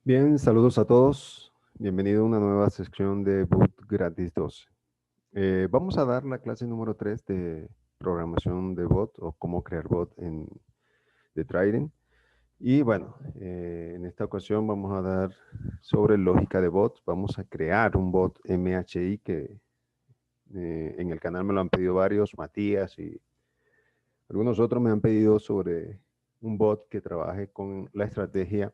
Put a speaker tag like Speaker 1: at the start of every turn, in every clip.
Speaker 1: Bien, saludos a todos. Bienvenido a una nueva sección de Boot Gratis 12. Vamos a dar la clase número 3 de programación de bot o cómo crear bot de Trident. Y bueno, en esta ocasión vamos a dar sobre lógica de bots. Vamos a crear un bot MHI que en el canal me lo han pedido varios, Matías y algunos otros me han pedido sobre un bot que trabaje con la estrategia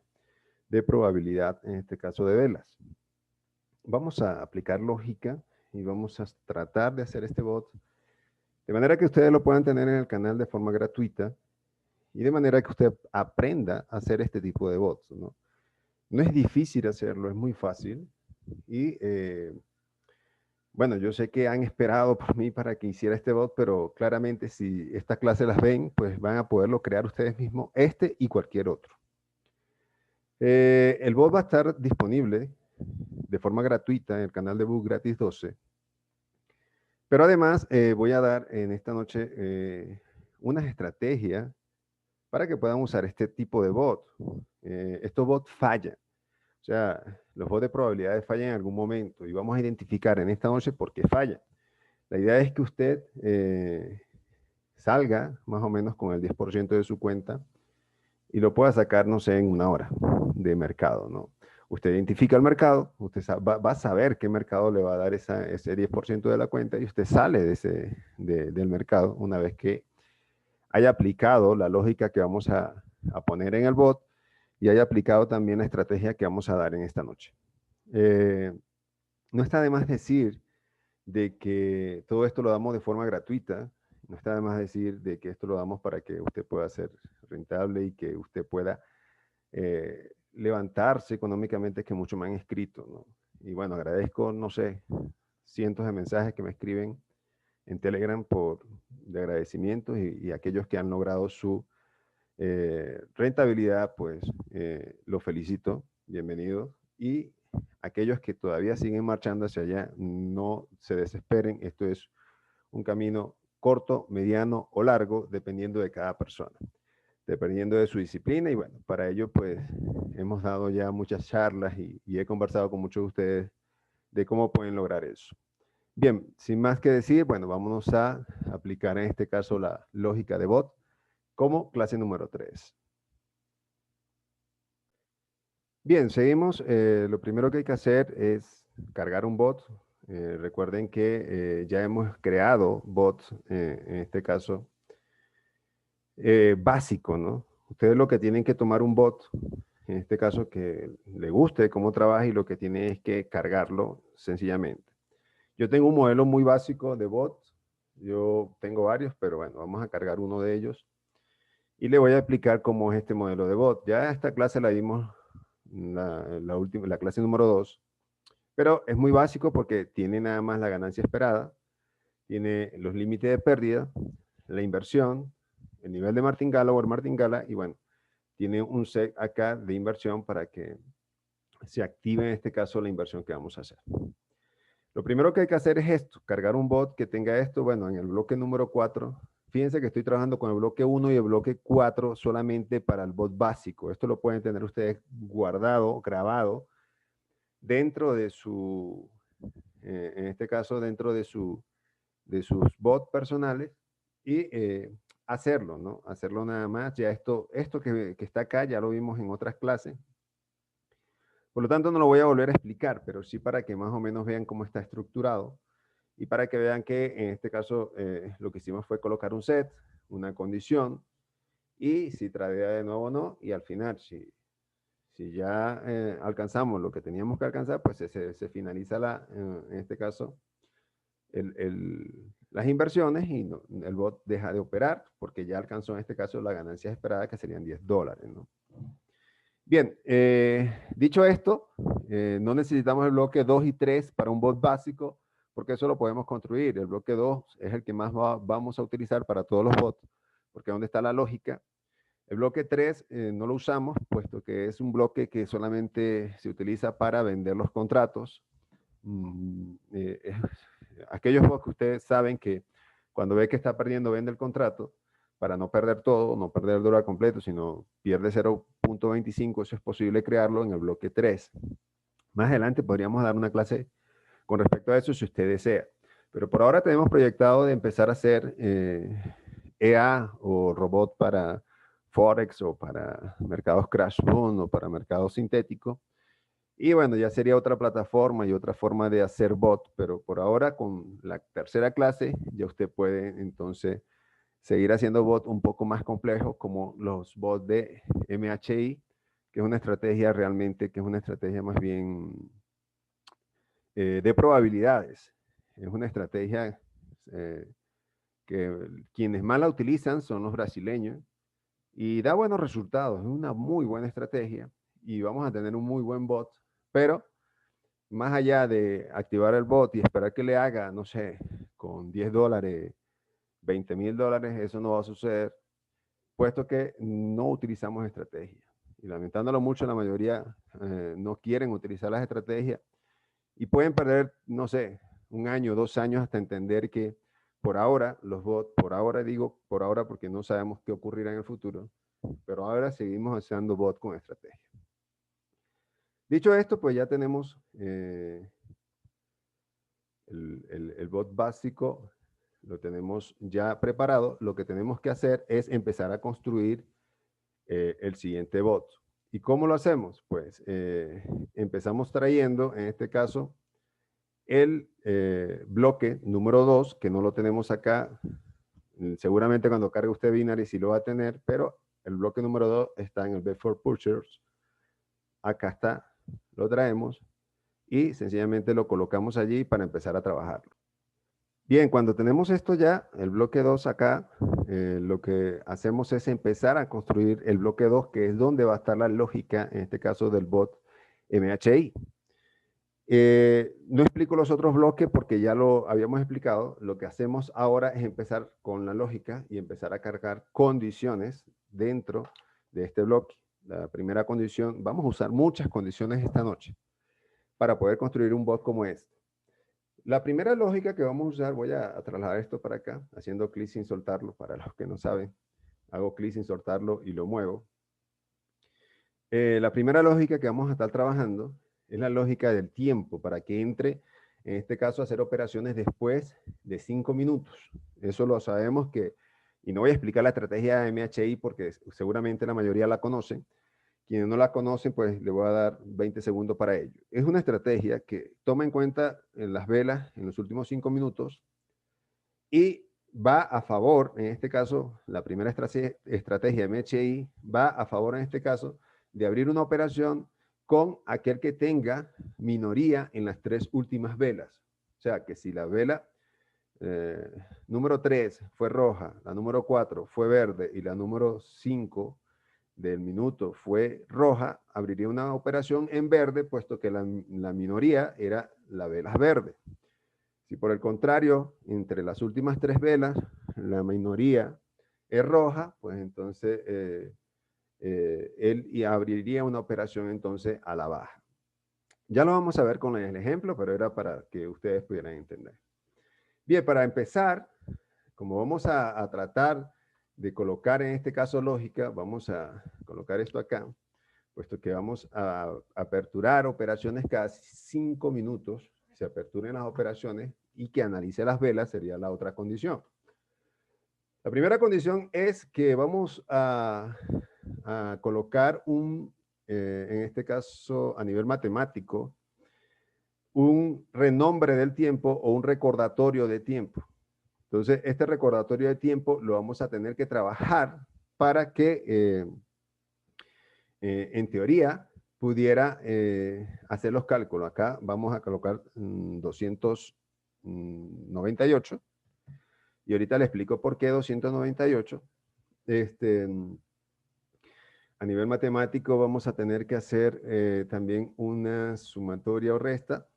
Speaker 1: de probabilidad, en este caso de velas. Vamos a aplicar lógica y vamos a tratar de hacer este bot de manera que ustedes lo puedan tener en el canal de forma gratuita y de manera que usted aprenda a hacer este tipo de bots, ¿no? No es difícil hacerlo, es muy fácil. Y bueno, yo sé que han esperado por mí para que hiciera este bot, pero claramente si esta clase las ven, pues van a poderlo crear ustedes mismos, este y cualquier otro. El bot va a estar disponible de forma gratuita en el canal de Boot Gratis 12. Pero además voy a dar en esta noche unas estrategias para que puedan usar este tipo de bot. Estos bots fallan. O sea, los bots de probabilidades fallan en algún momento y vamos a identificar en esta noche por qué fallan. La idea es que usted salga más o menos con el 10% de su cuenta y lo pueda sacar, no sé, en una hora de mercado, ¿no? Usted identifica el mercado, usted va a saber qué mercado le va a dar ese 10% de la cuenta y usted sale del mercado una vez que haya aplicado la lógica que vamos a poner en el bot y haya aplicado también la estrategia que vamos a dar en esta noche. No está de más decir de que todo esto lo damos de forma gratuita, no está de más decir de que esto lo damos para que usted pueda ser rentable y que usted pueda levantarse económicamente, que muchos me han escrito, ¿no? Y bueno, agradezco, no sé, cientos de mensajes que me escriben en Telegram de agradecimientos y aquellos que han logrado su rentabilidad, pues los felicito, bienvenidos. Y aquellos que todavía siguen marchando hacia allá, no se desesperen, esto es un camino corto, mediano o largo, dependiendo de cada persona, dependiendo de su disciplina. Y bueno, para ello pues hemos dado ya muchas charlas y he conversado con muchos de ustedes de cómo pueden lograr eso. Bien, sin más que decir, bueno, vámonos a aplicar en este caso la lógica de bot como clase número 3. Bien, seguimos. Lo primero que hay que hacer es cargar un bot. Recuerden que ya hemos creado bots, en este caso, básico, ¿no? Ustedes lo que tienen que tomar un bot, en este caso que le guste cómo trabaja y lo que tiene es que cargarlo sencillamente. Yo tengo un modelo muy básico de bot. Yo tengo varios, pero bueno, vamos a cargar uno de ellos. Y le voy a explicar cómo es este modelo de bot. Ya esta clase la dimos la clase número 2, pero es muy básico porque tiene nada más la ganancia esperada, tiene los límites de pérdida, la inversión, el nivel de martingala o el martingala, y bueno, tiene un set acá de inversión para que se active en este caso la inversión que vamos a hacer. Lo primero que hay que hacer es esto, cargar un bot que tenga esto. Bueno, en el bloque número 4, fíjense que estoy trabajando con el bloque 1 y el bloque 4 solamente para el bot básico. Esto lo pueden tener ustedes guardado, grabado, dentro de su, en este caso, dentro de sus bots personales y hacerlo, ¿no? Hacerlo nada más. Ya esto que está acá ya lo vimos en otras clases. Por lo tanto, no lo voy a volver a explicar, pero sí para que más o menos vean cómo está estructurado y para que vean que en este caso lo que hicimos fue colocar un set, una condición y si tradea de nuevo o no, y al final si ya alcanzamos lo que teníamos que alcanzar, pues se finaliza en este caso las inversiones y no, el bot deja de operar porque ya alcanzó en este caso la ganancia esperada que serían $10, ¿no? Bien, dicho esto, no necesitamos el bloque 2 y 3 para un bot básico porque eso lo podemos construir. El bloque 2 es el que más vamos a utilizar para todos los bots porque es donde está la lógica. El bloque 3 no lo usamos, puesto que es un bloque que solamente se utiliza para vender los contratos. Aquellos bots que ustedes saben que cuando ve que está perdiendo, vende el contrato. para no perder todo, no perder el dólar completo, sino pierde 0.25, eso es posible crearlo en el bloque 3. Más adelante podríamos dar una clase con respecto a eso si usted desea. Pero por ahora tenemos proyectado de empezar a hacer EA o robot para Forex o para mercados crash fund o para mercados sintéticos. Y bueno, ya sería otra plataforma y otra forma de hacer bot, pero por ahora con la tercera clase ya usted puede entonces seguir haciendo bots un poco más complejos como los bots de MHI, que es una estrategia realmente, que es una estrategia más bien de probabilidades. Es una estrategia que quienes más la utilizan son los brasileños y da buenos resultados. Es una muy buena estrategia y vamos a tener un muy buen bot, pero más allá de activar el bot y esperar que le haga, no sé, con $10, $20,000, eso no va a suceder, puesto que no utilizamos estrategia. Y lamentándolo mucho, la mayoría no quieren utilizar las estrategias y pueden perder, no sé, 1 año, 2 años hasta entender que por ahora los bots, por ahora digo por ahora porque no sabemos qué ocurrirá en el futuro, pero ahora seguimos usando bots con estrategia. Dicho esto, pues ya tenemos el bot básico, lo tenemos ya preparado. Lo que tenemos que hacer es empezar a construir el siguiente bot. ¿Y cómo lo hacemos? Pues empezamos trayendo, en este caso, el bloque número 2, que no lo tenemos acá. Seguramente cuando cargue usted Binary sí lo va a tener, pero el bloque número 2 está en el B4 Purchase. Acá está, lo traemos y sencillamente lo colocamos allí para empezar a trabajarlo. Bien, cuando tenemos esto ya, el bloque 2 acá, lo que hacemos es empezar a construir el bloque 2, que es donde va a estar la lógica, en este caso del bot MHI. No explico los otros bloques porque ya lo habíamos explicado. Lo que hacemos ahora es empezar con la lógica y empezar a cargar condiciones dentro de este bloque. La primera condición, vamos a usar muchas condiciones esta noche para poder construir un bot como este. La primera lógica que vamos a usar, voy a trasladar esto para acá, haciendo clic sin soltarlo, para los que no saben. Hago clic sin soltarlo y lo muevo. La primera lógica que vamos a estar trabajando es la lógica del tiempo, para que entre, en este caso, a hacer operaciones después de 5 minutos. Eso lo sabemos que, y no voy a explicar la estrategia de MHI porque seguramente la mayoría la conocen. Quienes no la conocen, pues le voy a dar 20 segundos para ello. Es una estrategia que toma en cuenta las velas en los últimos 5 minutos y va a favor, en este caso, la primera estrategia MHI va a favor, en este caso, de abrir una operación con aquel que tenga minoría en las 3 últimas velas. O sea, que si la vela número 3 fue roja, la número 4 fue verde y la número 5 del minuto fue roja, abriría una operación en verde, puesto que la minoría era la vela verde. Si por el contrario, entre las últimas 3 velas, la minoría es roja, pues entonces él abriría una operación entonces a la baja. Ya lo vamos a ver con el ejemplo, pero era para que ustedes pudieran entender. Bien, para empezar, como vamos a tratar de colocar en este caso lógica, vamos a colocar esto acá, puesto que vamos a aperturar operaciones cada 5 minutos, se aperturen las operaciones y que analice las velas sería la otra condición. La primera condición es que vamos a colocar en este caso a nivel matemático, un renombre del tiempo o un recordatorio de tiempo. Entonces, este recordatorio de tiempo lo vamos a tener que trabajar para que, en teoría, pudiera hacer los cálculos. Acá vamos a colocar 298. Y ahorita le explico por qué 298. A nivel matemático vamos a tener que hacer también una sumatoria o resta.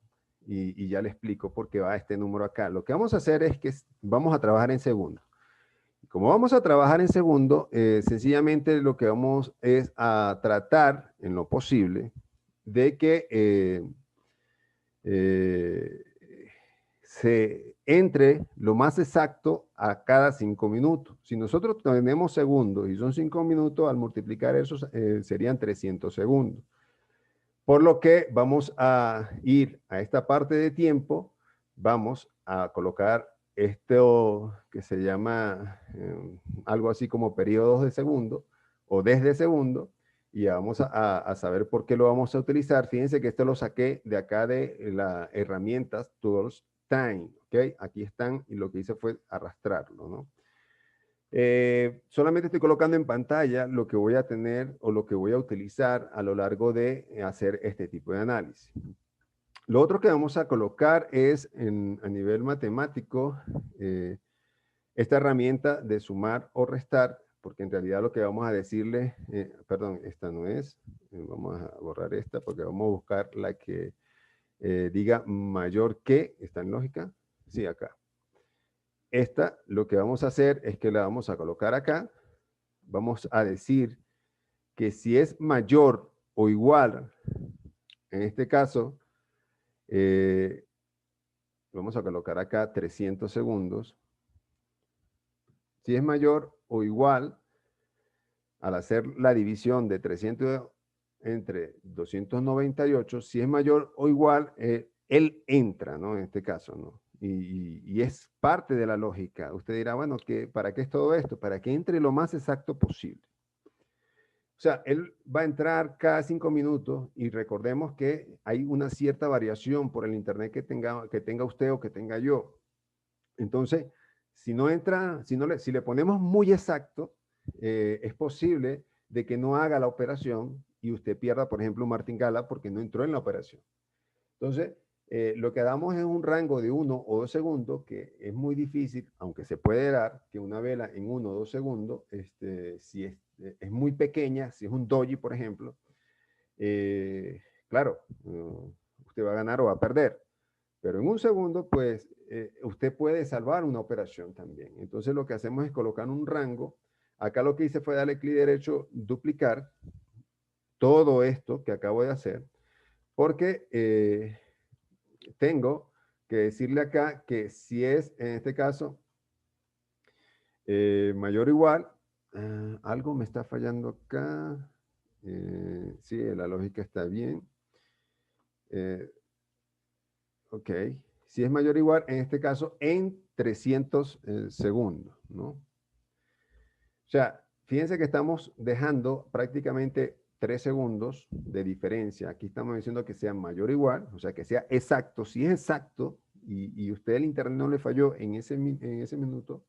Speaker 1: Y ya le explico por qué va este número acá. Lo que vamos a hacer es que vamos a trabajar en segundo. Como vamos a trabajar en segundo, sencillamente lo que vamos es a tratar en lo posible de que se entre lo más exacto a cada 5 minutos. Si nosotros tenemos segundos y son 5 minutos, al multiplicar eso serían 300 segundos. Por lo que vamos a ir a esta parte de tiempo, vamos a colocar esto que se llama algo así como periodos de segundo o desde segundo, y vamos a saber por qué lo vamos a utilizar. Fíjense que esto lo saqué de acá de la herramientas Tools Time, ¿ok? Aquí están y lo que hice fue arrastrarlo, ¿no? Solamente estoy colocando en pantalla lo que voy a tener o lo que voy a utilizar a lo largo de hacer este tipo de análisis. Lo otro que vamos a colocar es a nivel matemático esta herramienta de sumar o restar, porque en realidad lo que vamos a decirle, perdón, esta no es, vamos a borrar esta porque vamos a buscar la que diga mayor que, ¿está en lógica? Sí, acá. Esta, lo que vamos a hacer es que la vamos a colocar acá. Vamos a decir que si es mayor o igual, en este caso, vamos a colocar acá 300 segundos. Si es mayor o igual, al hacer la división de 300 entre 298, si es mayor o igual, él entra, ¿no? En este caso, ¿no? Y es parte de la lógica. Usted dirá, bueno, ¿para qué es todo esto? Para que entre lo más exacto posible. O sea, él va a entrar cada 5 minutos y recordemos que hay una cierta variación por el internet que tenga usted o que tenga yo. Entonces, si no entra, si le ponemos muy exacto, es posible de que no haga la operación y usted pierda, por ejemplo, un martingala porque no entró en la operación. Entonces, lo que damos es un rango de 1 o 2 segundos, que es muy difícil, aunque se puede dar que una vela en 1 o 2 segundos, si es muy pequeña, si es un doji, por ejemplo, claro, usted va a ganar o va a perder. Pero en un segundo, pues, usted puede salvar una operación también. Entonces, lo que hacemos es colocar un rango. Acá lo que hice fue darle clic derecho, duplicar todo esto que acabo de hacer, porque tengo que decirle acá que si es, en este caso, mayor o igual, algo me está fallando acá. Sí, la lógica está bien. Ok. Si es mayor o igual, en este caso, en 300 segundos, ¿no? O sea, fíjense que estamos dejando prácticamente 3 segundos de diferencia. Aquí estamos diciendo que sea mayor o igual, o sea, que sea exacto. Si es exacto y usted el internet no le falló en ese minuto,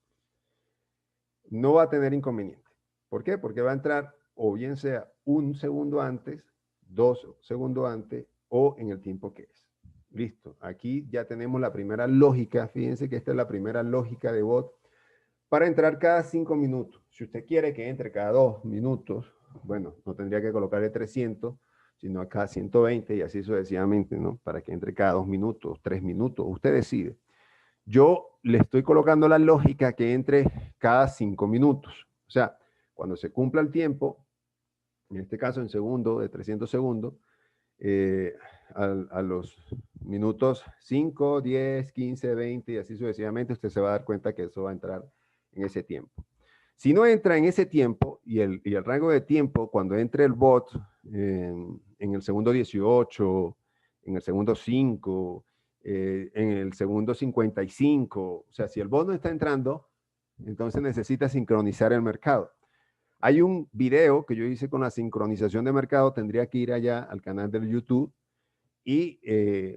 Speaker 1: no va a tener inconveniente. ¿Por qué? Porque va a entrar o bien sea 1 segundo antes, 2 segundos antes o en el tiempo que es. Listo. Aquí ya tenemos la primera lógica. Fíjense que esta es la primera lógica de bot para entrar cada 5 minutos. Si usted quiere que entre cada 2 minutos, bueno, no tendría que colocarle 300, sino cada 120 y así sucesivamente, ¿no? Para que entre cada 2 minutos, 3 minutos. Usted decide. Yo le estoy colocando la lógica que entre cada 5 minutos. O sea, cuando se cumpla el tiempo, en este caso en segundo, de 300 segundos, a los minutos 5, 10, 15, 20 y así sucesivamente, usted se va a dar cuenta que eso va a entrar en ese tiempo. Si no entra en ese tiempo y el rango de tiempo, cuando entre el bot en el segundo 18, en el segundo 5, en el segundo 55, o sea, si el bot no está entrando, entonces necesita sincronizar el mercado. Hay un video que yo hice con la sincronización de mercado, tendría que ir allá al canal del YouTube y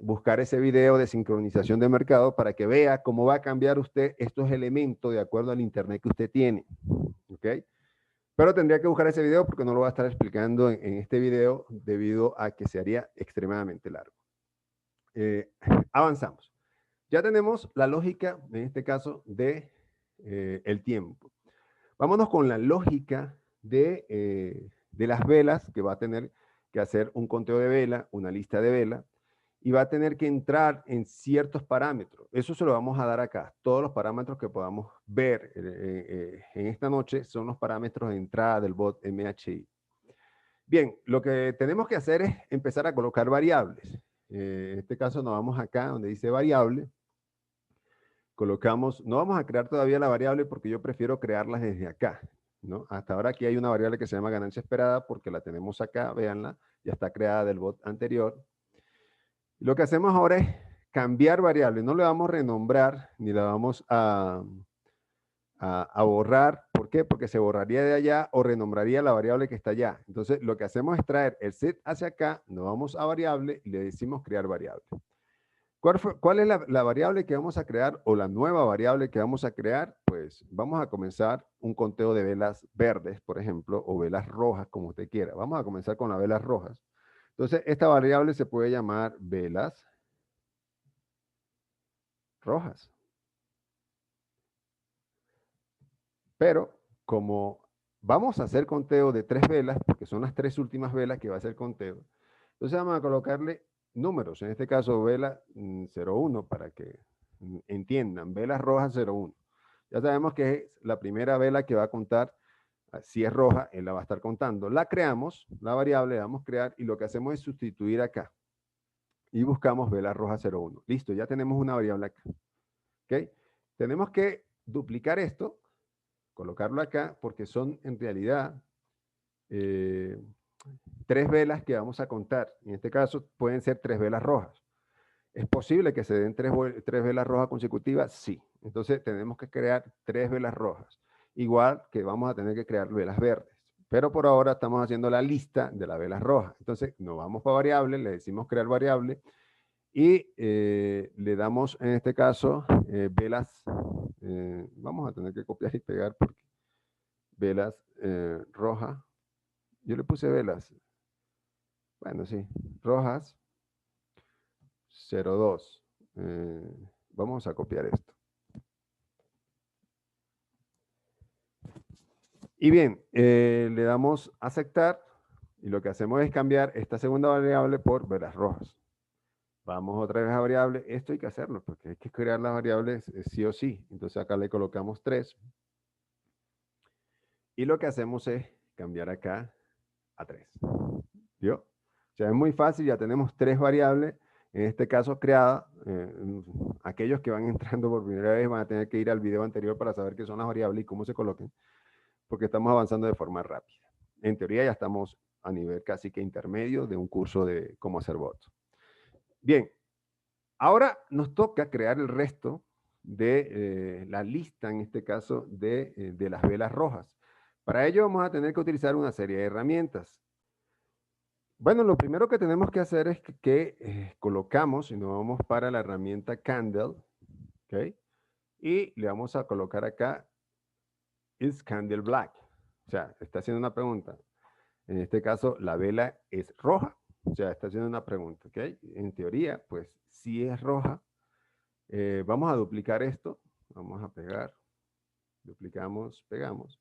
Speaker 1: buscar ese video de sincronización de mercado para que vea cómo va a cambiar usted estos elementos de acuerdo al internet que usted tiene. ¿Ok? Pero tendría que buscar ese video porque no lo voy a estar explicando en este video debido a que se haría extremadamente largo. Avanzamos. Ya tenemos la lógica, en este caso, de el tiempo. Vámonos con la lógica de las velas, que va a tener que hacer un conteo de vela, una lista de vela, y va a tener que entrar en ciertos parámetros. Eso se lo vamos a dar acá. Todos los parámetros que podamos ver en esta noche son los parámetros de entrada del bot MHI. Bien, lo que tenemos que hacer es empezar a colocar variables. En este caso nos vamos acá donde dice variable. colocamos, no vamos a crear todavía la variable porque yo prefiero crearlas desde acá, ¿no? Hasta ahora aquí hay una variable que se llama ganancia esperada porque la tenemos acá, véanla, ya está creada del bot anterior. Y lo que hacemos ahora es cambiar variable, no le vamos a renombrar ni la vamos a borrar. ¿Por qué? Porque se borraría de allá o renombraría la variable que está allá. Entonces, lo que hacemos es traer el set hacia acá, nos vamos a variable y le decimos crear variable. ¿Cuál es la variable que vamos a crear o la nueva variable que vamos a crear? Pues vamos a comenzar un conteo de velas verdes, por ejemplo, o velas rojas, como usted quiera. Vamos a comenzar con las velas rojas. Entonces, esta variable se puede llamar velas rojas. Pero como vamos a hacer conteo de 3 velas, porque son las 3 últimas velas que va a hacer conteo, entonces vamos a colocarle números, en este caso vela 01 para que entiendan, velas rojas 01. Ya sabemos que es la primera vela que va a contar, si es roja, él la va a estar contando. La creamos, la variable, le damos crear y lo que hacemos es sustituir acá. Y buscamos vela roja 01. Listo, ya tenemos una variable acá. ¿Ok? Tenemos que duplicar esto, colocarlo acá, porque son en realidad 3 velas que vamos a contar. En este caso pueden ser 3 velas rojas. ¿Es posible que se den 3 velas rojas consecutivas? Sí. Entonces tenemos que crear 3 velas rojas. Igual que vamos a tener que crear velas verdes. Pero por ahora estamos haciendo la lista de las velas rojas. Entonces nos vamos para variable, le decimos crear variable y le damos en este caso velas. Vamos a tener que copiar y pegar porque velas rojas. Yo le puse velas. Bueno, sí. Rojas 02. Vamos a copiar esto. Y bien, le damos aceptar y lo que hacemos es cambiar esta segunda variable por velas rojas. Vamos otra vez a variable. Esto hay que hacerlo porque hay que crear las variables sí o sí. Entonces acá le colocamos 3. Y lo que hacemos es cambiar acá a 3. ¿Vio? O sea, es muy fácil, ya tenemos 3 variables, en este caso creadas. Aquellos que van entrando por primera vez van a tener que ir al video anterior para saber qué son las variables y cómo se coloquen, porque estamos avanzando de forma rápida. En teoría ya estamos a nivel casi que intermedio de un curso de cómo hacer bots. Bien, ahora nos toca crear el resto de la lista, en este caso, de las velas rojas. Para ello vamos a tener que utilizar una serie de herramientas. Bueno, lo primero que tenemos que hacer es que colocamos, y nos vamos para la herramienta Candle, ¿ok? Y le vamos a colocar acá, is Candle black? O sea, está haciendo una pregunta. En este caso, la vela es roja. O sea, está haciendo una pregunta, ¿ok? En teoría, pues, si es roja, vamos a duplicar esto. Vamos a pegar. Duplicamos, pegamos.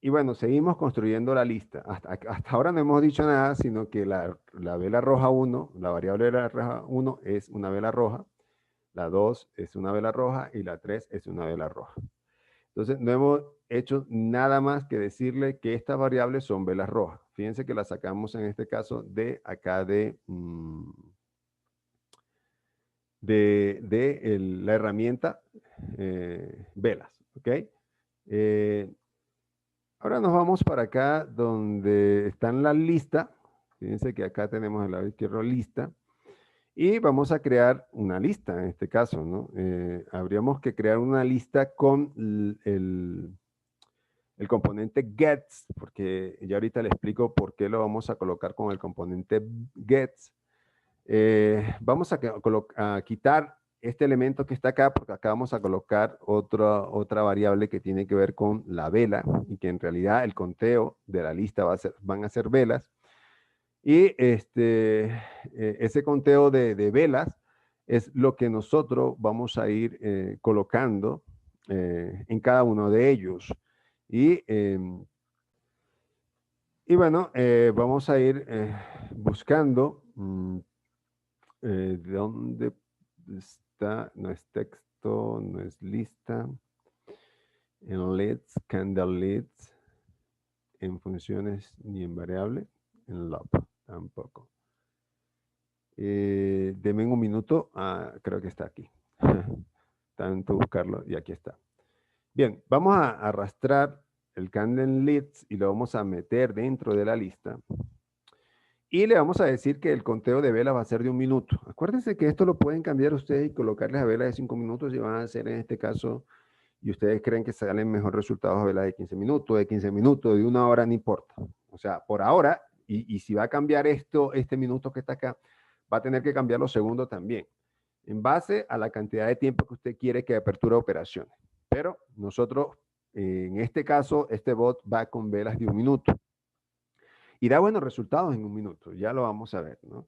Speaker 1: Y bueno, seguimos construyendo la lista. Hasta ahora no hemos dicho nada, sino que la vela roja 1, la variable vela roja 1 es una vela roja, la 2 es una vela roja y la 3 es una vela roja. Entonces, no hemos hecho nada más que decirle que estas variables son velas rojas. Fíjense que las sacamos en este caso de acá de la herramienta velas. ¿Ok? Ahora nos vamos para acá donde están las listas. Fíjense que acá tenemos el lado izquierdo lista. Y vamos a crear una lista en este caso, ¿no? Habríamos que crear una lista con el componente gets, porque ya ahorita le explico por qué lo vamos a colocar con el componente gets. Vamos a quitar este elemento que está acá, porque acá vamos a colocar otra variable que tiene que ver con la vela, y que en realidad el conteo de la lista van a ser velas. Y ese conteo de velas es lo que nosotros vamos a ir colocando en cada uno de ellos. Y bueno, vamos a ir buscando dónde está, no es texto, no es lista, en leads, candle leads, en funciones ni en variable, en loop tampoco. Deme un minuto, creo que está aquí. tanto buscarlo y aquí está. Bien, vamos a arrastrar el candle leads y lo vamos a meter dentro de la lista. Y le vamos a decir que el conteo de velas va a ser de 1 minuto. Acuérdense que esto lo pueden cambiar ustedes y colocarles a velas de 5 minutos y van a hacer en este caso, y ustedes creen que salen mejor resultados a velas de 15 minutos, de 15 minutos, de 1 hora, no importa. O sea, por ahora, y si va a cambiar esto, este minuto que está acá, va a tener que cambiar los segundos también, en base a la cantidad de tiempo que usted quiere que aperture operaciones. Pero nosotros, en este caso, este bot va con velas de 1 minuto. Y da buenos resultados en 1 minuto, ya lo vamos a ver, ¿no?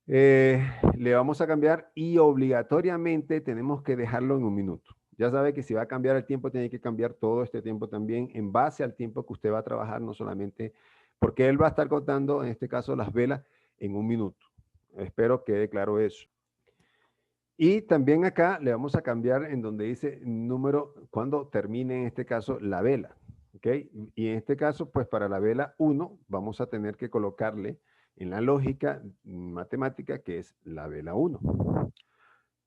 Speaker 1: Le vamos a cambiar y obligatoriamente tenemos que dejarlo en 1 minuto. Ya sabe que si va a cambiar el tiempo, tiene que cambiar todo este tiempo también en base al tiempo que usted va a trabajar, no solamente porque él va a estar contando, en este caso, las velas en 1 minuto. Espero que quede claro eso. Y también acá le vamos a cambiar en donde dice número, cuando termine en este caso la vela. ¿Ok? Y en este caso, pues para la vela 1 vamos a tener que colocarle en la lógica matemática que es la vela 1.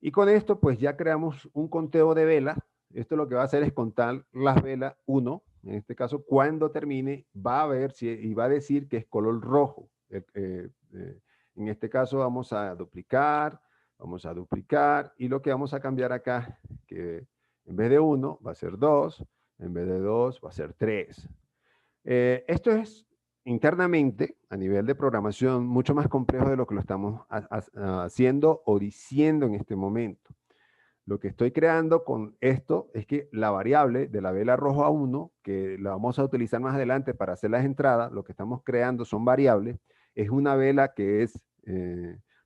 Speaker 1: Y con esto pues ya creamos un conteo de velas. Esto lo que va a hacer es contar las velas 1, en este caso cuando termine va a ver si, y va a decir que es color rojo. En este caso vamos a duplicar y lo que vamos a cambiar acá, que en vez de 1 va a ser 2, en vez de 2 va a ser 3. Esto es internamente, a nivel de programación, mucho más complejo de lo que lo estamos haciendo o diciendo en este momento. Lo que estoy creando con esto es que la variable de la vela roja 1, que la vamos a utilizar más adelante para hacer las entradas, lo que estamos creando son variables, es una vela que es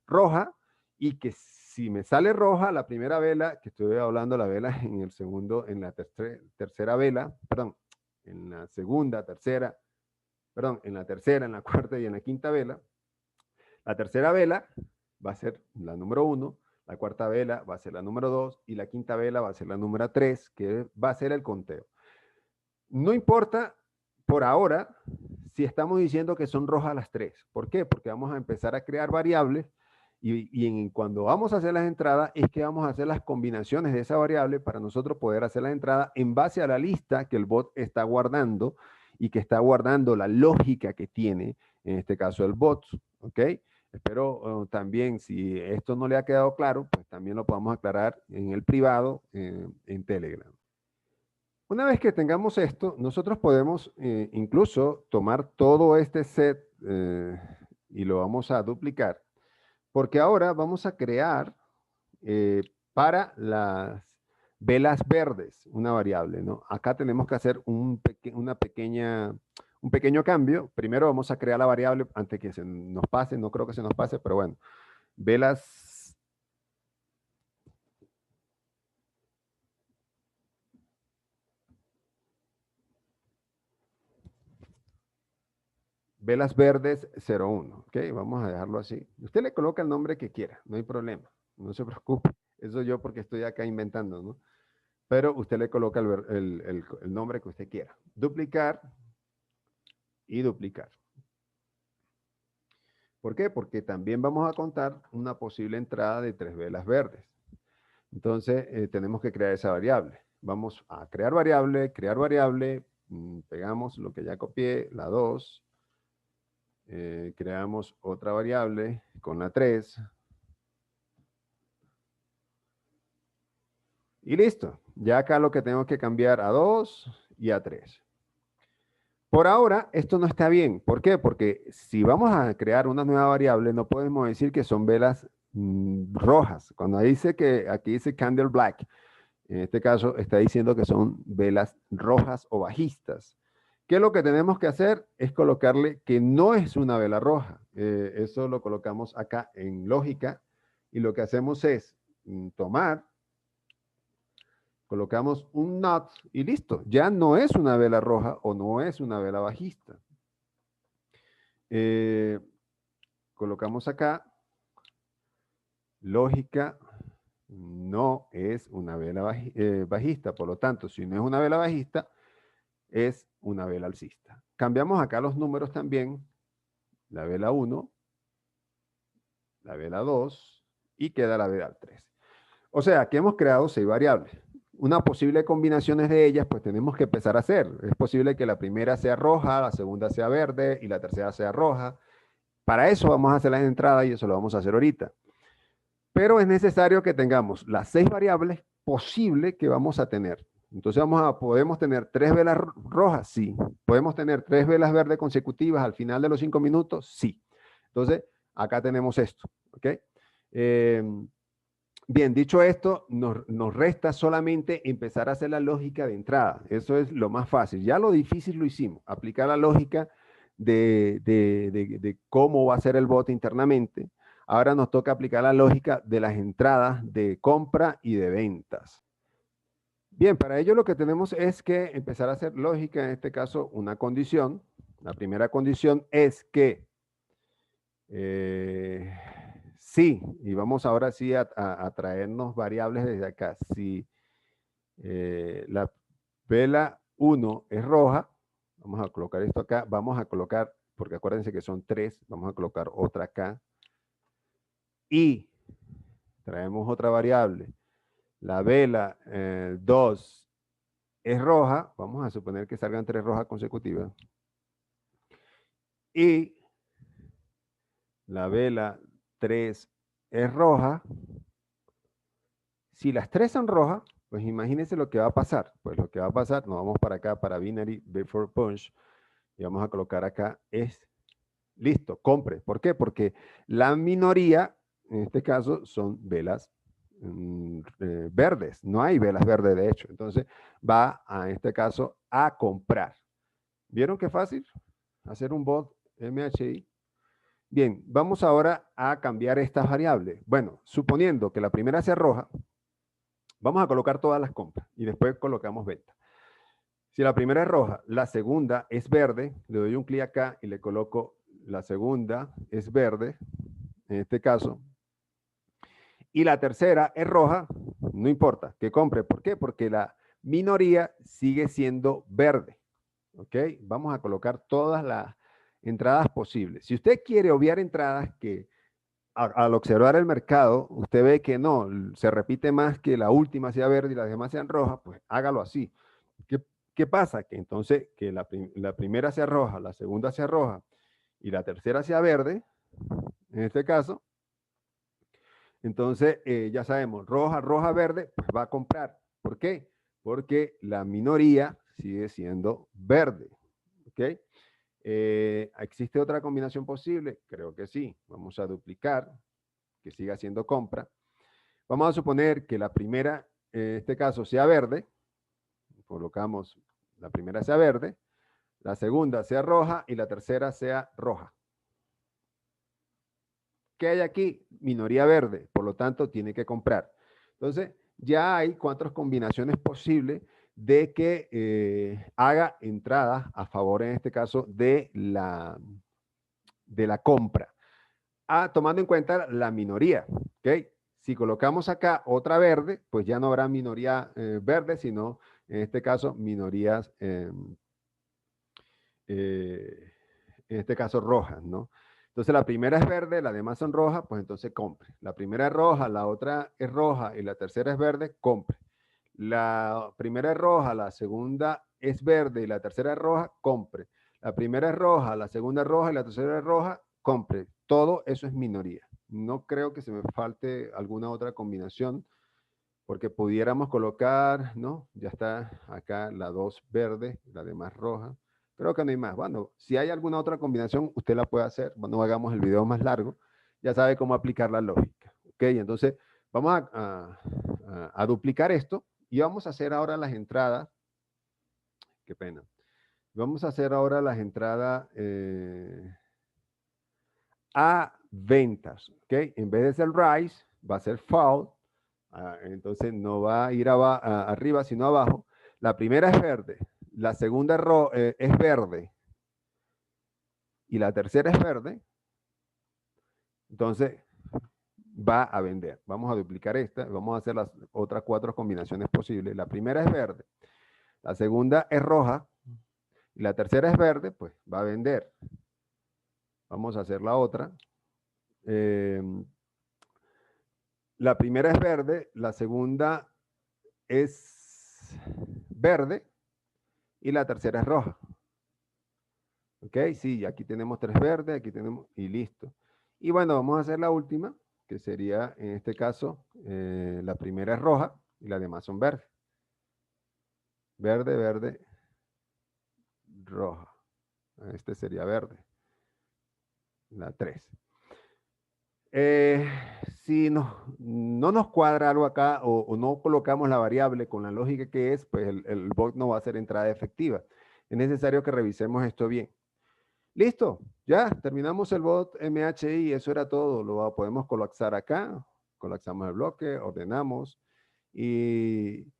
Speaker 1: roja y que si me sale roja la primera vela, que estoy hablando la vela en el segundo, en la tercera vela, perdón, en la segunda, tercera, perdón, en la tercera, en la cuarta y en la quinta vela. La tercera vela va a ser la número 1, la cuarta vela va a ser la número 2 y la quinta vela va a ser la número 3, que va a ser el conteo. No importa por ahora si estamos diciendo que son rojas las 3. ¿Por qué? Porque vamos a empezar a crear variables cuando vamos a hacer las entradas es que vamos a hacer las combinaciones de esa variable para nosotros poder hacer las entradas en base a la lista que el bot está guardando y que está guardando la lógica que tiene, en este caso el bot, ¿ok? Espero también, si esto no le ha quedado claro, pues también lo podamos aclarar en el privado en Telegram. Una vez que tengamos esto, nosotros podemos incluso tomar todo este set y lo vamos a duplicar, porque ahora vamos a crear para las velas verdes una variable, ¿no? Acá tenemos que hacer un pequeño cambio. Primero vamos a crear la variable antes que se nos pase, no creo que se nos pase, pero bueno. Velas verdes 01, ¿ok? Vamos a dejarlo así. Usted le coloca el nombre que quiera, no hay problema, no se preocupe. Eso yo porque estoy acá inventando, ¿no? Pero usted le coloca el nombre que usted quiera. Duplicar y duplicar. ¿Por qué? Porque también vamos a contar una posible entrada de 3 velas verdes. Entonces, tenemos que crear esa variable. Vamos a crear variable, pegamos lo que ya copié, la 2, creamos otra variable con la 3. Y listo. Ya acá lo que tengo que cambiar a 2 y a 3. Por ahora, esto no está bien. ¿Por qué? Porque si vamos a crear una nueva variable, no podemos decir que son velas rojas. Cuando dice que aquí dice candle black, en este caso está diciendo que son velas rojas o bajistas. ¿Qué es lo que tenemos que hacer? Es colocarle que no es una vela roja. Eso lo colocamos acá en lógica y lo que hacemos es tomar, colocamos un not y listo. Ya no es una vela roja o no es una vela bajista. Colocamos acá, lógica no es una vela bajista. Por lo tanto, si no es una vela bajista, es una vela alcista. Cambiamos acá los números también. La vela 1, la vela 2 y queda la vela 3. O sea, que hemos creado 6 variables. Una posible combinaciones de ellas, pues tenemos que empezar a hacer. Es posible que la primera sea roja, la segunda sea verde y la tercera sea roja. Para eso vamos a hacer las entradas y eso lo vamos a hacer ahorita. Pero es necesario que tengamos las 6 variables posibles que vamos a tener. Entonces podemos tener 3 velas rojas, sí. Podemos tener 3 velas verdes consecutivas al final de los 5 minutos, sí. Entonces, acá tenemos esto, ¿ok? Bien, dicho esto, nos resta solamente empezar a hacer la lógica de entrada. Eso es lo más fácil. Ya lo difícil lo hicimos, aplicar la lógica de cómo va a ser el bot internamente. Ahora nos toca aplicar la lógica de las entradas de compra y de ventas. Bien, para ello lo que tenemos es que empezar a hacer lógica, en este caso una condición. La primera condición es que sí, y vamos ahora sí a traernos variables desde acá. Si la vela 1 es roja, vamos a colocar esto acá, vamos a colocar, porque acuérdense que son 3, vamos a colocar otra acá. Y traemos otra variable. La vela 2 es roja, vamos a suponer que salgan 3 rojas consecutivas. Y la vela 3 es roja. Si las 3 son rojas, pues imagínense lo que va a pasar. Pues lo que va a pasar, nos vamos para acá, para Binary Before Punch, y vamos a colocar acá, es listo, compre. ¿Por qué? Porque la minoría, en este caso, son velas verdes. No hay velas verdes, de hecho. Entonces, va, en este caso, a comprar. ¿Vieron qué fácil? Hacer un bot MHI. Bien, vamos ahora a cambiar estas variables. Bueno, suponiendo que la primera sea roja, vamos a colocar todas las compras y después colocamos venta. Si la primera es roja, la segunda es verde, le doy un clic acá y le coloco la segunda es verde, en este caso, y la tercera es roja, no importa, que compre. ¿Por qué? Porque la minoría sigue siendo verde. ¿Ok? Vamos a colocar todas las entradas posibles. Si usted quiere obviar entradas que al observar el mercado, usted ve que no, se repite más que la última sea verde y las demás sean rojas, pues hágalo así. ¿Qué, qué pasa? Que entonces que la primera sea roja, la segunda sea roja y la tercera sea verde, en este caso, entonces ya sabemos, roja, roja, verde, pues va a comprar. ¿Por qué? Porque la minoría sigue siendo verde. ¿Ok? ¿Existe otra combinación posible? Creo que sí. Vamos a duplicar, que siga siendo compra. Vamos a suponer que la primera, en este caso, sea verde. Colocamos la primera sea verde, la segunda sea roja y la tercera sea roja. ¿Qué hay aquí? Minoría verde, por lo tanto tiene que comprar. Entonces, ya hay 4 combinaciones posibles de que haga entradas a favor, en este caso, de la compra. Tomando en cuenta la minoría, ¿ok? Si colocamos acá otra verde, pues ya no habrá minoría verde, sino en este caso minorías, en este caso rojas, ¿no? Entonces la primera es verde, las demás son rojas, pues entonces compre. La primera es roja, la otra es roja y la tercera es verde, compre. La primera es roja, la segunda es verde y la tercera es roja, compre. La primera es roja, la segunda es roja y la tercera es roja, compre. Todo eso es minoría. No creo que se me falte alguna otra combinación porque pudiéramos colocar, ¿no? Ya está acá la 2 verde, la demás roja. Creo que no hay más. Bueno, si hay alguna otra combinación, usted la puede hacer. Bueno, hagamos el video más largo. Ya sabe cómo aplicar la lógica. ¿Ok? Entonces, vamos a duplicar esto y vamos a hacer ahora las entradas. Qué pena. Vamos a hacer ahora las entradas a ventas. ¿Ok? En vez de ser rise, va a ser fall. Entonces no va a ir arriba, sino abajo. La primera es verde, la segunda es verde y la tercera es verde. Entonces va a vender. Vamos a duplicar esta, vamos a hacer las otras 4 combinaciones posibles. La primera es verde, la segunda es roja y la tercera es verde, pues va a vender. Vamos a hacer la otra. La primera es verde, la segunda es verde y la tercera es roja. ¿Ok? Sí, aquí tenemos 3 verdes, aquí tenemos, y listo. Y bueno, vamos a hacer la última, que sería, en este caso, la primera es roja y las demás son verdes. Verde, verde, roja. Este sería verde. La 3. Si no nos cuadra algo acá o no colocamos la variable con la lógica que es, pues el bot no va a ser entrada efectiva. Es necesario que revisemos esto bien. Listo, ya terminamos el bot MHI, eso era todo. Lo podemos colapsar acá, colapsamos el bloque, ordenamos y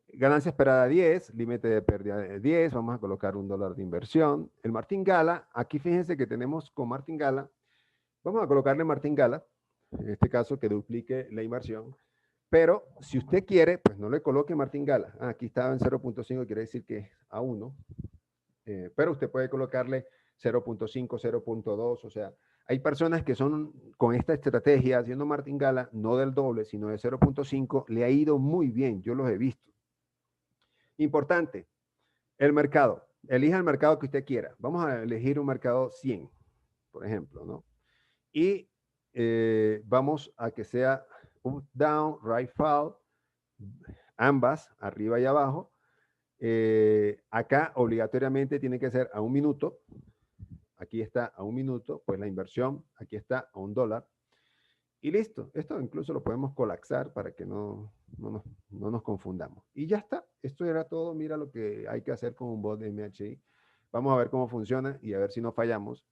Speaker 1: ganancia esperada 10, límite de pérdida de 10, vamos a colocar $1 de inversión. El martingala, aquí fíjense que tenemos con martingala, vamos a colocarle martingala, en este caso que duplique la inversión, pero si usted quiere, pues no le coloque martingala. Aquí estaba en 0.5, quiere decir que es a 1, pero usted puede colocarle 0.5, 0.2, o sea, hay personas que son con esta estrategia haciendo martingala, no del doble, sino de 0.5, le ha ido muy bien, yo los he visto. Importante, el mercado. Elija el mercado que usted quiera. Vamos a elegir un mercado 100, por ejemplo, ¿no? Y vamos a que sea up, down, right, fall, ambas, arriba y abajo. Acá obligatoriamente tiene que ser a 1 minuto. Aquí está a 1 minuto, pues la inversión, aquí está a $1. Y listo, esto incluso lo podemos colapsar para que no nos confundamos. Y ya está, esto era todo, mira lo que hay que hacer con un bot de MHI. Vamos a ver cómo funciona y a ver si no fallamos.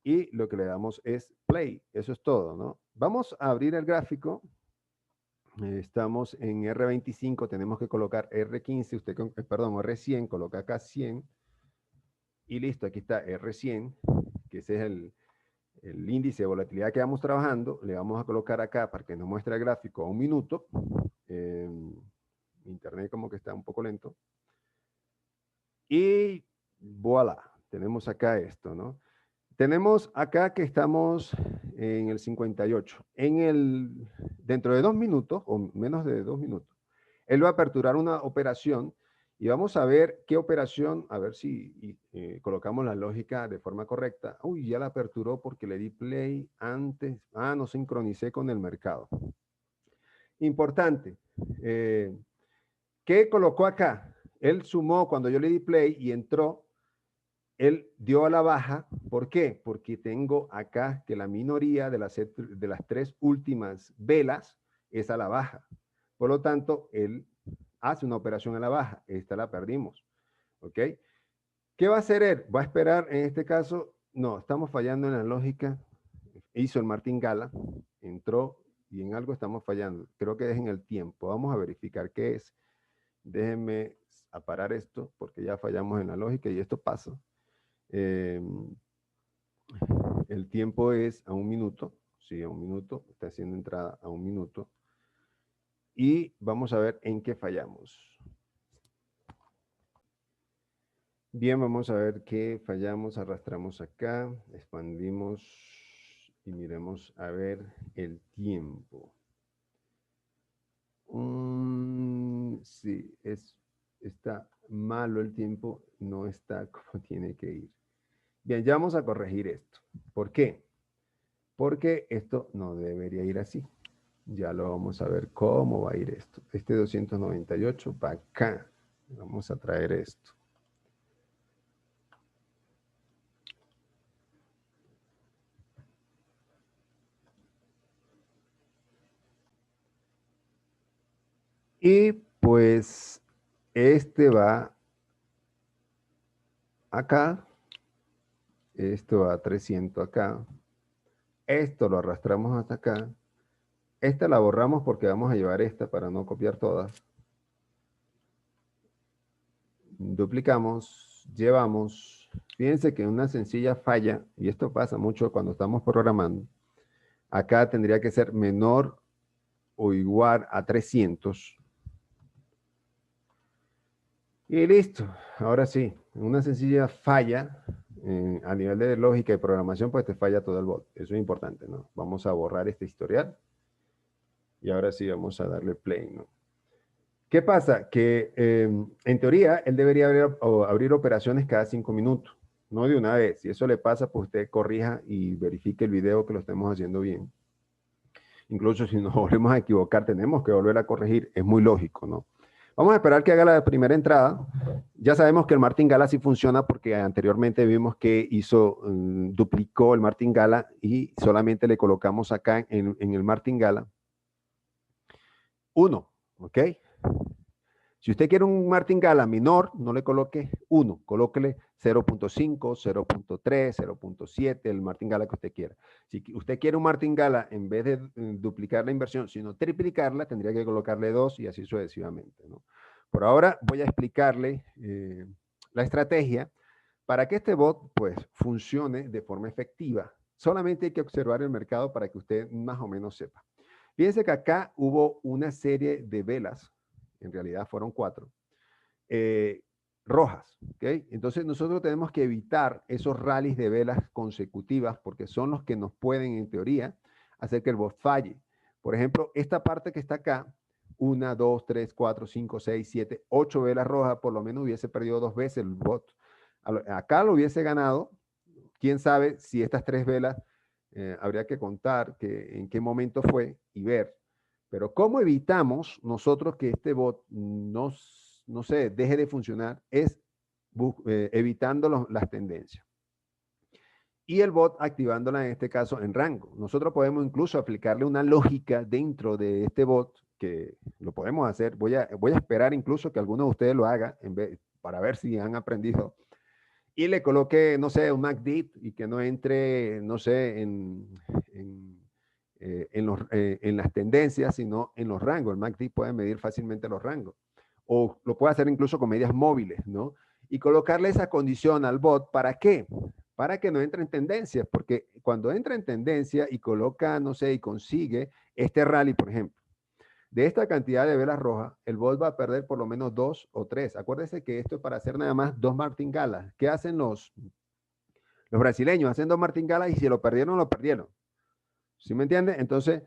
Speaker 1: Y lo que le damos es play, eso es todo, ¿no? Vamos a abrir el gráfico. Estamos en R25, tenemos que colocar R15, perdón, R100, coloca acá 100. Y listo, aquí está R100, que ese es el índice de volatilidad que vamos trabajando. Le vamos a colocar acá para que nos muestre el gráfico a 1 minuto. Internet como que está un poco lento. Y voilà, tenemos acá esto, ¿no? Tenemos acá que estamos en el 58. Dentro de 2 minutos, o menos de 2 minutos, él va a aperturar una operación y vamos a ver qué operación, a ver si colocamos la lógica de forma correcta. Uy, ya la aperturó porque le di play antes. Ah, no sincronicé con el mercado. Importante. ¿Qué colocó acá? Él sumó cuando yo le di play y entró. Él dio a la baja. ¿Por qué? Porque tengo acá que la minoría de las 3 últimas velas es a la baja. Por lo tanto, él hace una operación a la baja. Esta la perdimos. ¿Ok? ¿Qué va a hacer él? Va a esperar, en este caso, no, estamos fallando en la lógica. Hizo el martingala, entró y en algo estamos fallando. Creo que es en el tiempo. Vamos a verificar qué es. Déjenme parar esto porque ya fallamos en la lógica y esto pasa. El tiempo es a 1 minuto. Sí, a 1 minuto. Está haciendo entrada a 1 minuto. Y vamos a ver en qué fallamos. Bien, vamos a ver qué fallamos. Arrastramos acá, expandimos y miremos a ver el tiempo. Sí, está malo el tiempo, no está como tiene que ir. Bien, ya vamos a corregir esto. ¿Por qué? Porque esto no debería ir así. Ya lo vamos a ver cómo va a ir esto. Este 298 va acá. Vamos a traer esto. Y pues este va acá. Esto va a 300 acá. Esto lo arrastramos hasta acá. Esta la borramos porque vamos a llevar esta para no copiar todas. Duplicamos, llevamos. Fíjense que una sencilla falla, y esto pasa mucho cuando estamos programando, acá tendría que ser menor o igual a 300. Y listo. Ahora sí, una sencilla falla a nivel de lógica y programación, pues te falla todo el bot. Eso es importante, ¿no? Vamos a borrar este historial. Y ahora sí vamos a darle play, ¿no? ¿Qué pasa? Que en teoría él debería abrir operaciones cada 5 minutos, no de una vez. Si eso le pasa, pues usted corrija y verifique el video que lo estemos haciendo bien. Incluso si nos volvemos a equivocar, tenemos que volver a corregir. Es muy lógico, ¿no? Vamos a esperar que haga la primera entrada. Ya sabemos que el martingala sí funciona porque anteriormente vimos que hizo, duplicó el martingala y solamente le colocamos acá en el martingala 1, ¿ok? Si usted quiere un martingala menor, no le coloque 1, colóquele 0.5, 0.3, 0.7, el martingala que usted quiera. Si usted quiere un martingala, en vez de duplicar la inversión, sino triplicarla, tendría que colocarle 2 y así sucesivamente, ¿no? Por ahora voy a explicarle la estrategia para que este bot pues funcione de forma efectiva. Solamente hay que observar el mercado para que usted más o menos sepa. Fíjense que acá hubo una serie de velas, en realidad fueron 4, rojas, ¿ok? Entonces nosotros tenemos que evitar esos rallies de velas consecutivas porque son los que nos pueden, en teoría, hacer que el bot falle. Por ejemplo, esta parte que está acá, 1, 2, 3, 4, 5, 6, 7, 8 velas rojas, por lo menos hubiese perdido 2 veces el bot. Acá lo hubiese ganado. Quién sabe si estas 3 velas habría que contar en qué momento fue y ver. Pero ¿cómo evitamos nosotros que este bot no sé, deje de funcionar? Es evitando las tendencias. Y el bot activándola en este caso en rango. Nosotros podemos incluso aplicarle una lógica dentro de este bot que lo podemos hacer. Voy a esperar incluso que alguno de ustedes lo haga para ver si han aprendido y le coloque, no sé, un MACD y que no entre, no sé, en las tendencias, sino en los rangos. El MACD puede medir fácilmente los rangos. O lo puede hacer incluso con medias móviles, ¿no? Y colocarle esa condición al bot, ¿para qué? Para que no entre en tendencias, porque cuando entra en tendencia y coloca, no sé, y consigue este rally, por ejemplo, de esta cantidad de velas rojas, el bot va a perder por lo menos 2 o 3. Acuérdense que esto es para hacer nada más 2 martingalas. ¿Qué hacen los brasileños? Hacen 2 martingalas y si lo perdieron, lo perdieron. ¿Sí me entiende? Entonces,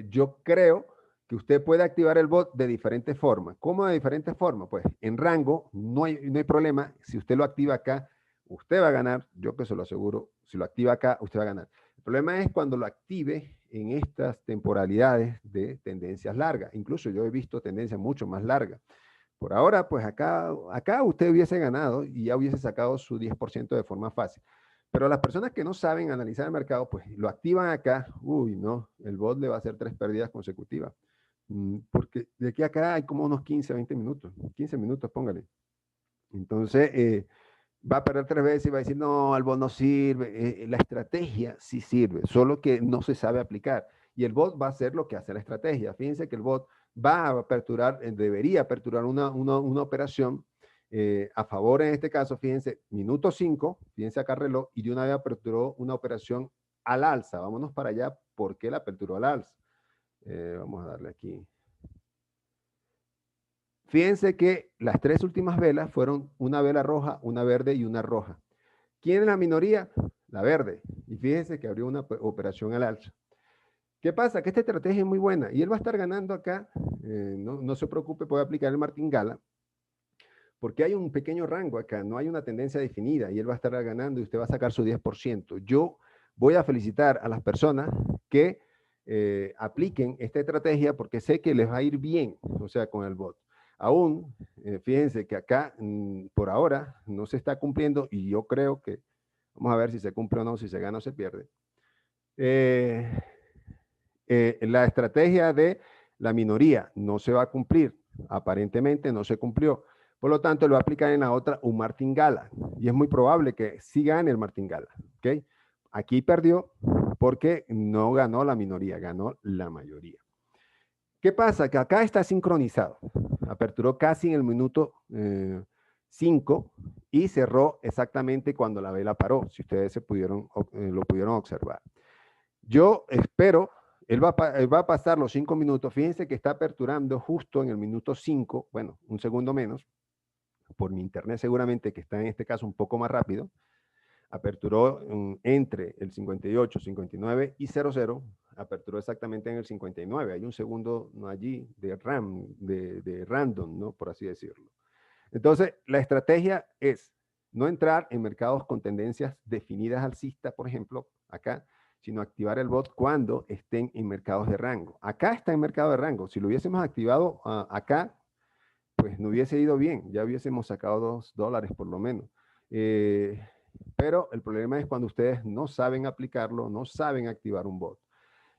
Speaker 1: yo creo que usted puede activar el bot de diferentes formas. ¿Cómo de diferentes formas? Pues en rango no hay problema. Si usted lo activa acá, usted va a ganar. Yo que se lo aseguro. Si lo activa acá, usted va a ganar. El problema es cuando lo active en estas temporalidades de tendencias largas. Incluso yo he visto tendencias mucho más largas. Por ahora, pues acá usted hubiese ganado y ya hubiese sacado su 10% de forma fácil. Pero las personas que no saben analizar el mercado, pues lo activan acá. Uy, no, el bot le va a hacer 3 pérdidas consecutivas. Porque de aquí a acá hay como unos 15, 20 minutos. 15 minutos, póngale. Entonces, va a perder 3 veces y va a decir, no, el bot no sirve. La estrategia sí sirve, solo que no se sabe aplicar. Y el bot va a hacer lo que hace la estrategia. Fíjense que el bot va a aperturar, debería aperturar una operación a favor en este caso, fíjense, minuto 5, fíjense acá el reloj, y de una vez aperturó una operación al alza. Vámonos para allá. ¿Por qué la aperturó al alza? Vamos a darle aquí. Fíjense que las 3 últimas velas fueron una vela roja, una verde y una roja. ¿Quién es la minoría? La verde. Y fíjense que abrió una operación al alza. ¿Qué pasa? Que esta estrategia es muy buena y él va a estar ganando acá. No se preocupe, puede aplicar el martingala porque hay un pequeño rango acá, no hay una tendencia definida y él va a estar ganando y usted va a sacar su 10%. Yo voy a felicitar a las personas que apliquen esta estrategia porque sé que les va a ir bien, o sea, con el bot. Aún, fíjense que acá, por ahora, no se está cumpliendo y yo creo que, vamos a ver si se cumple o no, si se gana o se pierde. La estrategia de la minoría no se va a cumplir, aparentemente no se cumplió. Por lo tanto, lo va a aplicar en la otra un martingala. Y es muy probable que sí gane el martingala. ¿Okay? Aquí perdió porque no ganó la minoría, ganó la mayoría. ¿Qué pasa? Que acá está sincronizado. Aperturó casi en el minuto 5 y cerró exactamente cuando la vela paró, si ustedes lo pudieron observar. Yo espero, él va a pasar los 5 minutos. Fíjense que está aperturando justo en el minuto 5, bueno, un segundo menos, por mi internet seguramente que está en este caso un poco más rápido. Aperturó entre el 58, 59 y 00. aperturó exactamente en el 59. Hay un segundo no allí de random, ¿no? Por así decirlo. Entonces, la estrategia es no entrar en mercados con tendencias definidas alcistas, por ejemplo, acá, sino activar el bot cuando estén en mercados de rango. Acá está en mercado de rango. Si lo hubiésemos activado acá, pues no hubiese ido bien. Ya hubiésemos sacado $2 por lo menos. Pero el problema es cuando ustedes no saben aplicarlo, no saben activar un bot.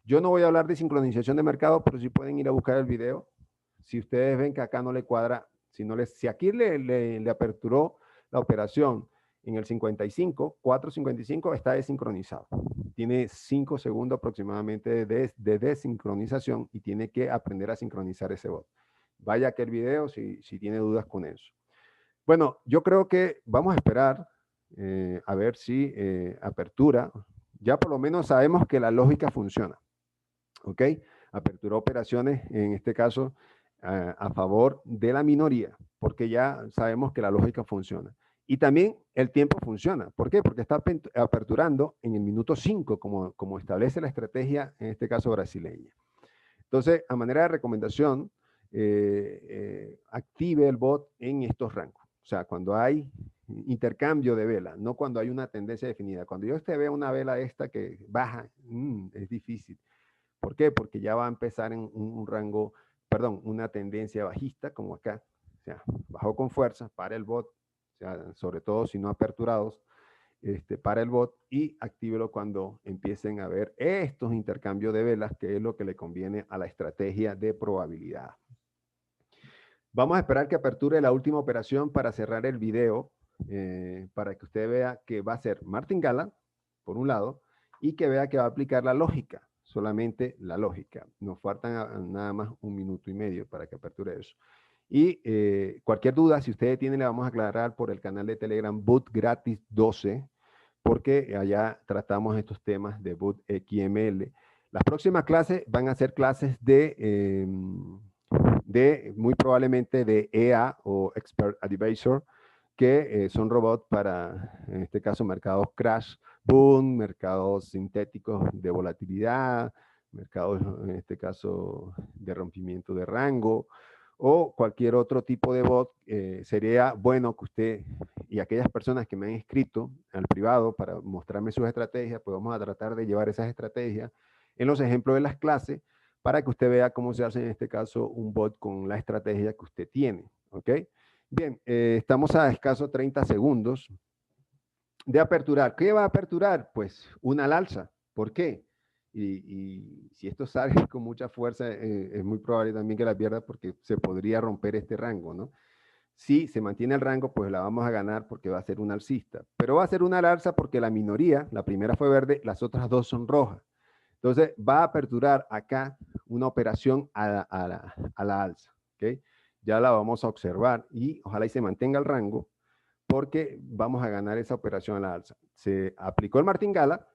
Speaker 1: Yo no voy a hablar de sincronización de mercado, pero sí pueden ir a buscar el video. Si ustedes ven que acá no le cuadra, si aquí le aperturó la operación en el 55, 4.55 está desincronizado. Tiene 5 segundos aproximadamente de desincronización y tiene que aprender a sincronizar ese bot. Vaya que el video si tiene dudas con eso. Bueno, yo creo que vamos a esperar a ver si apertura. Ya por lo menos sabemos que la lógica funciona. ¿Ok? Aperturó operaciones, en este caso, a favor de la minoría, porque ya sabemos que la lógica funciona. Y también el tiempo funciona. ¿Por qué? Porque está aperturando en el minuto 5, como establece la estrategia, en este caso brasileña. Entonces, a manera de recomendación, active el bot en estos rangos. O sea, cuando hay intercambio de vela, no cuando hay una tendencia definida. Cuando yo vea una vela esta que baja, es difícil. ¿Por qué? Porque ya va a empezar en un rango, perdón, una tendencia bajista, como acá. O sea, bajó con fuerza, para el bot, o sea, sobre todo si no aperturados, para el bot y actívelo cuando empiecen a ver estos intercambios de velas, que es lo que le conviene a la estrategia de probabilidad. Vamos a esperar que aperture la última operación para cerrar el video, para que usted vea que va a ser martingala, por un lado, y que vea que va a aplicar la lógica, solamente la lógica. Nos faltan nada más 1 minuto y medio para que aperture eso. Y cualquier duda, si ustedes tienen, le vamos a aclarar por el canal de Telegram Boot Gratis 12, porque allá tratamos estos temas de Boot XML. Las próximas clases van a ser clases de muy probablemente de EA o Expert Advisor, que son robots para, en este caso, mercados crash, boom, mercados sintéticos de volatilidad, mercados, en este caso, de rompimiento de rango, o cualquier otro tipo de bot. Sería bueno que usted y aquellas personas que me han escrito al privado para mostrarme sus estrategias, pues vamos a tratar de llevar esas estrategias en los ejemplos de las clases, para que usted vea cómo se hace en este caso un bot con la estrategia que usted tiene. ¿Ok? Bien, estamos a escasos 30 segundos de aperturar. ¿Qué va a aperturar? Pues una al alza. ¿Por qué? Y si esto sale con mucha fuerza, es muy probable también que la pierda, porque se podría romper este rango, ¿no? Si se mantiene el rango, pues la vamos a ganar porque va a ser un alcista. Pero va a ser una al alza porque la minoría, la primera fue verde, las otras dos son rojas. Entonces va a aperturar acá una operación a la alza. ¿Okay? Ya la vamos a observar y ojalá y se mantenga el rango, porque vamos a ganar esa operación a la alza. Se aplicó el martingala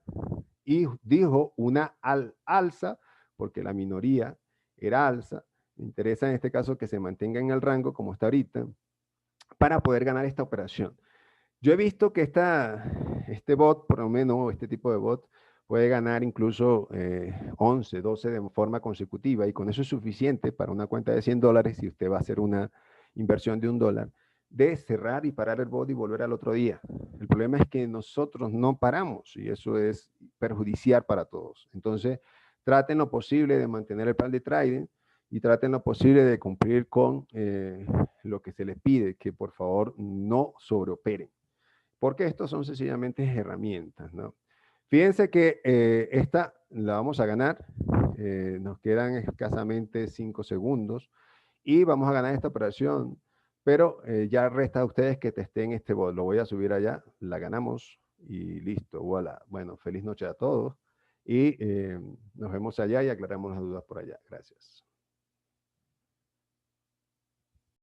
Speaker 1: y dijo una alza, porque la minoría era alza. Me interesa en este caso que se mantenga en el rango como está ahorita, para poder ganar esta operación. Yo he visto que este bot, por lo menos, este tipo de bot, puede ganar incluso 11, 12 de forma consecutiva, y con eso es suficiente para una cuenta de $100, si usted va a hacer una inversión de $1, de cerrar y parar el bot y volver al otro día. El problema es que nosotros no paramos, y eso es perjudicial para todos. Entonces, traten lo posible de mantener el plan de trading y traten lo posible de cumplir con lo que se les pide, que por favor no sobreoperen, porque estos son sencillamente herramientas, ¿no? Fíjense que esta la vamos a ganar, nos quedan escasamente 5 segundos y vamos a ganar esta operación, pero ya resta a ustedes que testen este bot. Lo voy a subir allá, la ganamos y listo, voilà. Bueno, feliz noche a todos y nos vemos allá y aclaramos las dudas por allá. Gracias.